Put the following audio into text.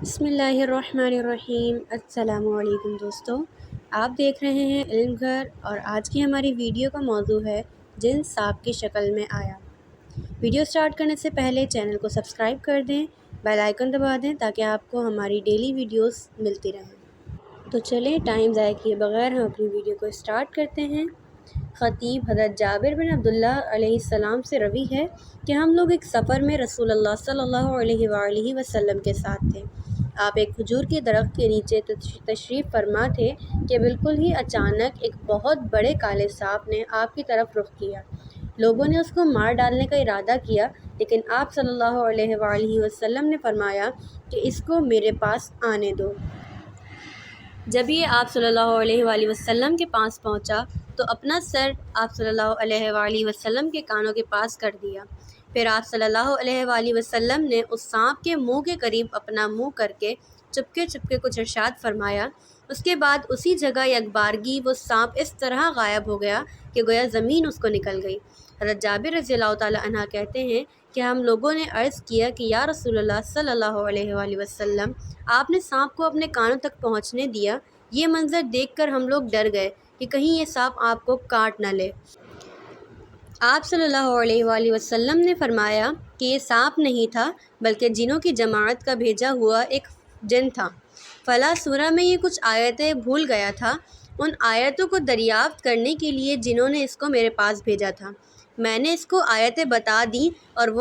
بسم اللہ الرحمن الرحیم۔ السلام علیکم دوستو، آپ دیکھ رہے ہیں علم گھر اور آج کی ہماری ویڈیو کا موضوع ہے جن سانپ کی شکل میں آیا۔ ویڈیو سٹارٹ کرنے سے پہلے چینل کو سبسکرائب کر دیں، بیل آئیکن دبا دیں تاکہ آپ کو ہماری ڈیلی ویڈیوز ملتی رہیں۔ تو چلیں ٹائم ضائع کیے بغیر ہم اپنی ویڈیو کو سٹارٹ کرتے ہیں۔ خطیب حضرت جابر بن عبداللہ علیہ السلام سے روی ہے کہ ہم لوگ ایک سفر میں رسول اللہ صلی اللہ علیہ وآلہ وسلم کے ساتھ تھے۔ آپ ایک کھجور کے درخت کے نیچے تشریف فرما تھے کہ بالکل ہی اچانک ایک بہت بڑے کالے سانپ نے آپ کی طرف رخ کیا۔ لوگوں نے اس کو مار ڈالنے کا ارادہ کیا، لیکن آپ صلی اللہ علیہ وآلہ وسلم نے فرمایا کہ اس کو میرے پاس آنے دو۔ جب یہ آپ صلی اللہ علیہ وآلہ وسلم کے پاس پہنچا تو اپنا سر آپ صلی اللہ علیہ وآلہ وسلم کے کانوں کے پاس کر دیا۔ پھر آپ صلی اللہ علیہ وآلہ وسلم نے اس سانپ کے منہ کے قریب اپنا منہ کر کے چپکے کچھ ارشاد فرمایا۔ اس کے بعد اسی جگہ یکبارگی وہ سانپ اس طرح غائب ہو گیا کہ گویا زمین اس کو نکل گئی۔ حضرت جابر رضی اللہ تعالیٰ عنہ کہتے ہیں کہ ہم لوگوں نے عرض کیا کہ یا رسول اللہ صلی اللہ علیہ وآلہ وسلم، آپ نے سانپ کو اپنے کانوں تک پہنچنے دیا۔ یہ منظر دیکھ کر ہم لوگ ڈر گئے کہ کہیں یہ سانپ آپ کو کاٹ نہ لے۔ آپ صلی اللہ علیہ وآلہ وسلم نے فرمایا کہ یہ سانپ نہیں تھا بلکہ جنوں کی جماعت کا بھیجا ہوا ایک جن تھا۔ فلاں سورہ میں یہ کچھ آیتیں بھول گیا تھا، ان آیتوں کو دریافت کرنے کے لیے جنہوں نے اس کو میرے پاس بھیجا تھا۔ میں نے اس کو آیتیں بتا دیں اور وہ